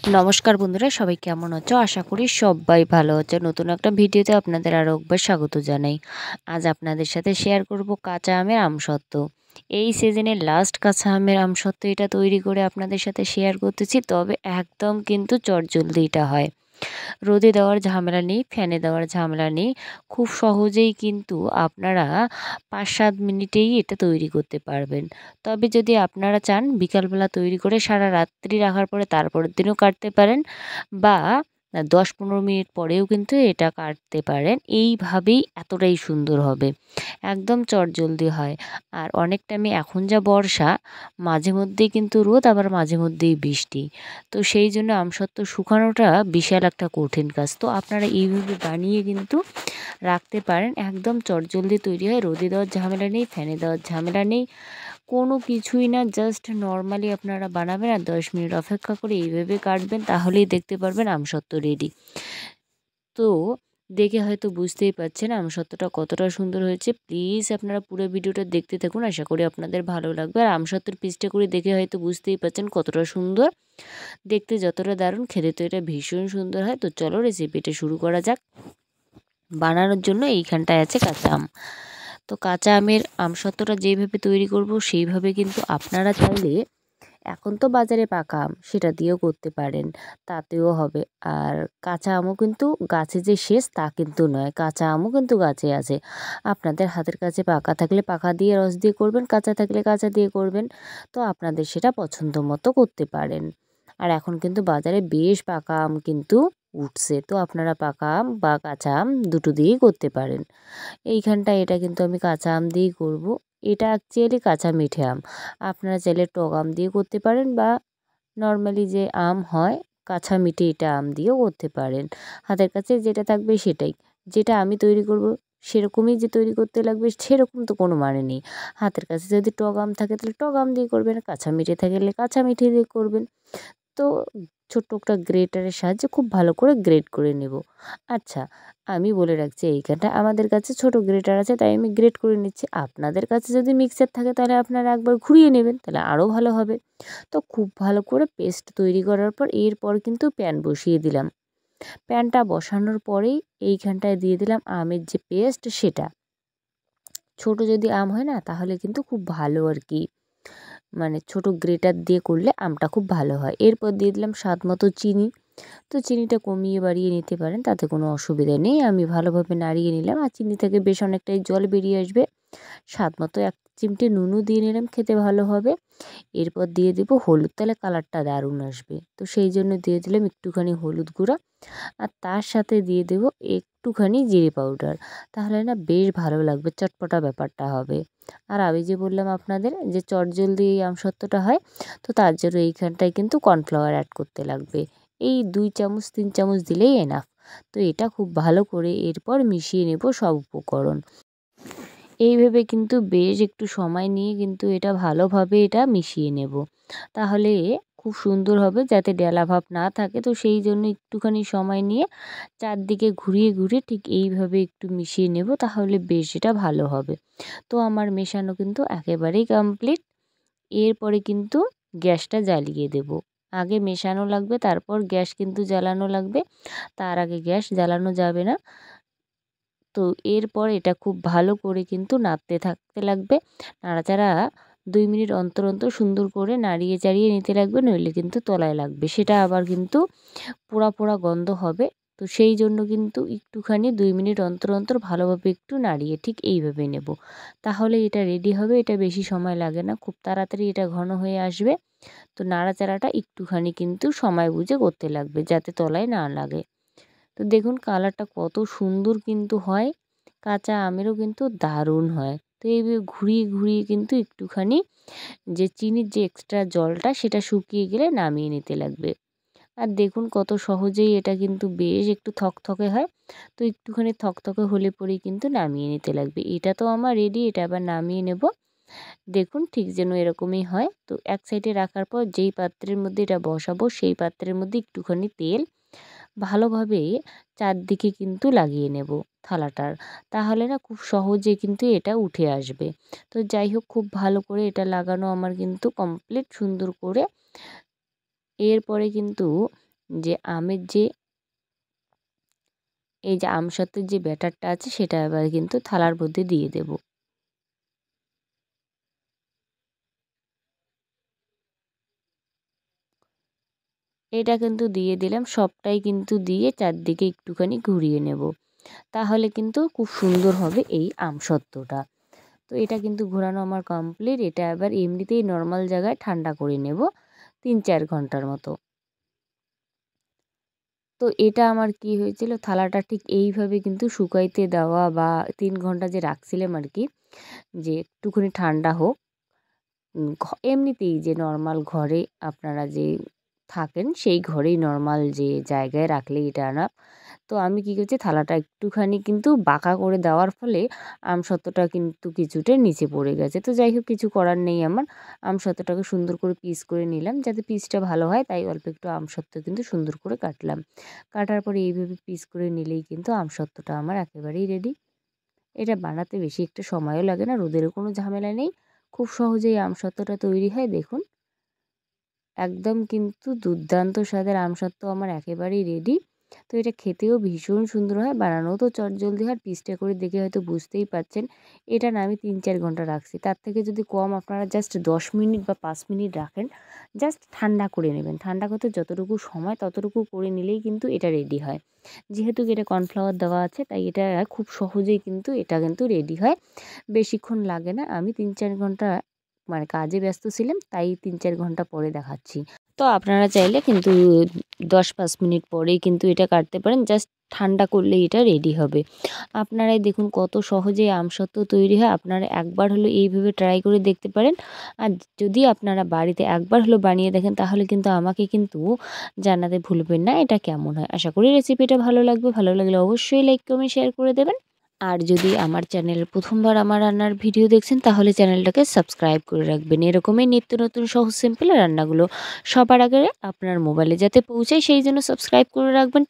নমস্কার বন্ধুরা, সবাই কেমন আছো? আশা করি সবাই ভালো আছে। নতুন একটা ভিডিওতে আপনাদের আরও একবার স্বাগত জানাই। আজ আপনাদের সাথে শেয়ার করব কাঁচা আমের আমসত্ত্ব। এই সিজনের লাস্ট কাঁচা আমের আমসত্ত্ব এটা তৈরি করে আপনাদের সাথে শেয়ার করতেছি। তবে একদম কিন্তু চটজলদি এটা হয়। রোদে দেওয়ার ঝামেলা নেই, ফ্যানে দেওয়ার ঝামেলা নেই। খুব সহজেই কিন্তু আপনারা ৫-৭ মিনিটেই এটা তৈরি করতে পারবেন। তবে যদি আপনারা চান বিকালবেলা তৈরি করে সারা রাত্রি রাখার পরে তারপরের দিনও কাটতে পারেন, বা ১০-১৫ মিনিট পরেও কিন্তু এটা কাটতে পারেন। এইভাবেই এতটাই সুন্দর হবে। একদম চটজলদি হয়। আর অনেক টাইমে এখন যা বর্ষা, মাঝে মধ্যেই কিন্তু রোদ, আবার মাঝে মধ্যেই বৃষ্টি। তো সেই জন্য আমসত্ত্ব শুকানোটা বিশাল একটা কঠিন কাজ। তো আপনারা এইভাবে বানিয়ে কিন্তু রাখতে পারেন। একদম চটজলদি তৈরি হয়। রোদে দেওয়ার ঝামেলা নেই, ফ্যানে দেওয়ার ঝামেলা নেই, কোনো কিছুই না। জাস্ট নর্মালি আপনারা বানাবেন আর ১০ মিনিট অপেক্ষা করে এইভাবে কাটবেন, তাহলেই দেখতে পারবেন আমসত্ত্ব রেডি। তো দেখে হয়তো বুঝতেই পারছেন আমসত্ত্বটা কতটা সুন্দর হয়েছে। প্লিজ আপনারা পুরো ভিডিওটা দেখতে থাকুন, আশা করি আপনাদের ভালো লাগবে। আর আমসত্ত্বের পিসটা করে দেখে হয়তো বুঝতেই পারছেন কতটা সুন্দর দেখতে, যতটা দারুণ খেতে তো এটা ভীষণ সুন্দর হয়। তো চলো রেসিপিটা শুরু করা যাক। বানানোর জন্য এইখানটায় আছে কাঁচা আম। তো কাঁচা আমের আমসত্ত্বটা যেইভাবে তৈরি করব সেইভাবে কিন্তু আপনারা চাইলে, এখন তো বাজারে পাকা আম সেটা দিয়েও করতে পারেন, তাতেও হবে। আর কাঁচা আমও কিন্তু গাছে যে শেষ তা কিন্তু নয়, কাঁচা আমও কিন্তু গাছে আছে। আপনাদের হাতের কাছে পাকা থাকলে পাকা দিয়ে রস দিয়ে করবেন, কাঁচা থাকলে কাঁচা দিয়ে করবেন। তো আপনাদের সেটা পছন্দ মতো করতে পারেন। আর এখন কিন্তু বাজারে বেশ পাকা আম কিন্তু উঠছে, তো আপনারা পাকা আম বা কাঁচা আম দুটো দিয়েই করতে পারেন। এইখানটায় এটা কিন্তু আমি কাঁচা আম দিয়েই করব। এটা অ্যাকচুয়ালি কাঁচা মিঠে আম। আপনারা চাইলে টক আম দিয়ে করতে পারেন, বা নর্মালি যে আম হয় কাঁচা মিঠে এটা আম দিয়েও করতে পারেন। হাতের কাছে যেটা থাকবে সেটাই। যেটা আমি তৈরি করব সেরকমই যে তৈরি করতে লাগবে সেরকম তো কোনো মানে নেই। হাতের কাছে যদি টক আম থাকে তাহলে টক আম দিয়ে করবেন, কাঁচা মিঠে থাকলে কাঁচা মিঠে দিয়ে করবেন। তো ছোট্ট একটা গ্রেটারের সাহায্যে খুব ভালো করে গ্রেট করে নেব। আচ্ছা, আমি বলে রাখছি এইখানটা আমাদের কাছে ছোট গ্রেটার আছে, তাই আমি গ্রেট করে নিচ্ছি। আপনাদের কাছে যদি মিক্সার থাকে তাহলে আপনারা একবার ঘুরিয়ে নেবেন, তাহলে আরও ভালো হবে। তো খুব ভালো করে পেস্ট তৈরি করার পর এরপর কিন্তু প্যান বসিয়ে দিলাম। প্যানটা বসানোর পরেই এইখানটায় দিয়ে দিলাম আমের যে পেস্ট সেটা। ছোট যদি আম হয় না তাহলে কিন্তু খুব ভালো আর কি, মানে ছোট গ্রেটার দিয়ে করলে আমটা খুব ভালো হয়। এরপর দিয়ে দিলাম স্বাদ মতো চিনি। তো চিনিটা কমিয়ে বাড়িয়ে নিতে পারেন, তাতে কোনো অসুবিধা নেই। আমি ভালোভাবে নাড়িয়ে নিলাম, আর চিনি থেকে বেশ অনেকটাই জল বেরিয়ে আসবে। স্বাদ মতো ১ চিমটে নুনও দিয়ে নিলাম, খেতে ভালো হবে। এরপর দিয়ে দেবো হলুদ, তাহলে কালারটা দারুণ আসবে। তো সেই জন্য দিয়ে দিলাম একটুখানি হলুদ গুঁড়া, আর তার সাথে দিয়ে দেবো একটুখানি জিরে পাউডার। তাহলে না বেশ ভালো লাগবে, চটপটা ব্যাপারটা হবে। আর আমি যে বললাম আপনাদের যে চটজলদি এই আমসত্ত্বটা হয়, তো তার জন্য এইখানটায় কিন্তু কর্নফ্লাওয়ার অ্যাড করতে লাগবে। এই ২ চামচ ৩ চামচ দিলেই এনাফ। তো এটা খুব ভালো করে এরপর মিশিয়ে নেব সব উপকরণ। এইভাবে কিন্তু বেশ একটু সময় নিয়ে কিন্তু এটা ভালোভাবে এটা মিশিয়ে নেব। তাহলে খুব সুন্দর হবে, যাতে ডেলা ভাব না থাকে। তো সেই জন্য একটুখানি সময় নিয়ে চারদিকে ঘুরিয়ে ঘুরিয়ে ঠিক এইভাবে একটু মিশিয়ে নেব, তাহলে বেশ এটা ভালো হবে। তো আমার মেশানো কিন্তু একেবারেই কমপ্লিট। এরপরে কিন্তু গ্যাসটা জ্বালিয়ে দেব। আগে মেশানো লাগবে, তারপর গ্যাস কিন্তু জ্বালানো লাগবে। তার আগে গ্যাস জ্বালানো যাবে না। তো এরপর এটা খুব ভালো করে কিন্তু নাড়তে থাকতে লাগবে। নাড়াচাড়া ২ মিনিট অন্তর অন্তর সুন্দর করে নাড়িয়ে চাড়িয়ে নিতে লাগবে, নইলে কিন্তু তলায় লাগবে। সেটা আবার কিন্তু পোড়া পোড়া গন্ধ হবে। তো সেই জন্য কিন্তু একটুখানি ২ মিনিট অন্তর অন্তর ভালোভাবে একটু নাড়িয়ে ঠিক এইভাবে নেব। তাহলে এটা রেডি হবে। এটা বেশি সময় লাগে না, খুব তাড়াতাড়ি এটা ঘন হয়ে আসবে। তো নাড়াচাড়াটা একটুখানি কিন্তু সময় বুঝে করতে লাগবে, যাতে তলায় না লাগে। তো দেখুন কালারটা কত সুন্দর কিন্তু হয়। কাঁচা আমেরও কিন্তু দারুণ হয়। তো এইভাবে ঘুরিয়ে ঘুরিয়ে কিন্তু একটুখানি যে চিনির যে এক্সট্রা জলটা সেটা শুকিয়ে গেলে নামিয়ে নিতে লাগবে। আর দেখুন কত সহজেই এটা কিন্তু বেশ একটু থকথকে হয়। তো একটুখানি থকথকে হলে পরেই কিন্তু নামিয়ে নিতে লাগবে। এটা তো আমার রেডি, এটা আবার নামিয়ে নেব। দেখুন ঠিক যেন এরকমই হয়। তো এক সাইডে রাখার পর যেই পাত্রের মধ্যে এটা বসাবো সেই পাত্রের মধ্যে একটুখানি তেল ভালোভাবে চারদিকে কিন্তু লাগিয়ে নেব থালাটার। তাহলে না খুব সহজে কিন্তু এটা উঠে আসবে। তো যাই হোক, খুব ভালো করে এটা লাগানো আমার কিন্তু কমপ্লিট সুন্দর করে। এরপরে কিন্তু যে আমের যে এই যে আমসত্ত্বের যে ব্যাটারটা আছে সেটা এবার কিন্তু থালার মধ্যে দিয়ে দেব। এটা কিন্তু দিয়ে দিলাম, সবটাই কিন্তু দিয়ে চারদিকে একটুখানি ঘুরিয়ে নেব। তাহলে কিন্তু খুব সুন্দর হবে এই আমসত্ত্বটা। তো এটা কিন্তু ঘোরানো আমার কমপ্লিট। এটা এবার এমনিতেই নর্মাল জায়গায় ঠান্ডা করে নেব ৩-৪ ঘন্টার মতো। তো এটা আমার কি হয়েছিল, থালাটা ঠিক এইভাবে কিন্তু শুকাইতে দেওয়া বা ৩ ঘন্টা যে রাখছিলাম আর কি, যে একটুখানি ঠান্ডা হোক। এমনিতেই যে নর্মাল ঘরে আপনারা যে থাকেন সেই ঘরেই নর্মাল যে জায়গায় রাখলেই এটা আনা। তো আমি কী করছি, থালাটা একটুখানি কিন্তু বাঁকা করে দেওয়ার ফলে আমসত্ত্বটা কিন্তু কিছুটা নিচে পড়ে গেছে। তো যাই হোক, কিছু করার নেই আমার। আমসত্ত্বটাকে সুন্দর করে পিস করে নিলাম যাতে পিসটা ভালো হয়, তাই অল্প একটু আমসত্ত্ব কিন্তু সুন্দর করে কাটলাম। কাটার পরে এইভাবে পিস করে নিলেই কিন্তু আমসত্ত্বটা আমার একেবারেই রেডি। এটা বানাতে বেশি একটা সময়ও লাগে না, রোদেরও কোনো ঝামেলা নেই। খুব সহজেই আমসত্ত্বটা তৈরি হয় দেখুন। একদম কিন্তু দুর্দান্ত স্বাদের আমসত্ত্ব আমার একেবারেই রেডি। তো এটা খেতেও ভীষণ সুন্দর হয়, বানানোও তো চটজলদি হয়। পিসটা করে দেখে হয়তো বুঝতেই পারছেন। এটা না আমি ৩-৪ ঘন্টা রাখছি। তার থেকে যদি কম আপনারা জাস্ট ১০ মিনিট বা ৫ মিনিট রাখেন, জাস্ট ঠান্ডা করে নেবেন। ঠান্ডা করতে যতটুকু সময় ততটুকু করে নিলেই কিন্তু এটা রেডি হয়। যেহেতু এটা কর্নফ্লাওয়ার দেওয়া আছে তাই এটা খুব সহজেই কিন্তু এটা কিন্তু রেডি হয়। বেশিক্ষণ লাগে না। আমি ৩-৪ ঘন্টা মানে কাজে ব্যস্ত ছিলাম, তাই ৩-৪ ঘন্টা পরে দেখাচ্ছি। তো আপনারা চাইলে কিন্তু ১০-৫ মিনিট পরেই কিন্তু এটা কাটতে পারেন। জাস্ট ঠান্ডা করলেই এটা রেডি হবে। আপনারাই দেখুন কত সহজেই আমসত্ত্ব তৈরি হয়। আপনারা একবার হলেও এইভাবে ট্রাই করে দেখতে পারেন। আর যদি আপনারা বাড়িতে একবার হলেও বানিয়ে দেখেন তাহলে কিন্তু আমাকে কিন্তু জানাতে ভুলবেন না এটা কেমন হয়। আশা করি রেসিপিটা ভালো লাগবে। ভালো লাগলে অবশ্যই লাইক, কমেন্ট, শেয়ার করে দেবেন। আর যদি আমার চ্যানেলে প্রথমবার আমার রান্নার ভিডিও দেখছেন তাহলে চ্যানেলটাকে সাবস্ক্রাইব করে রাখবেন। এরকমই নিত্য নতুন সহজ সিম্পল রান্নাগুলো সবার আগে আপনার মোবাইলে যাতে পৌঁছায় সেই জন্য সাবস্ক্রাইব করে রাখবেন।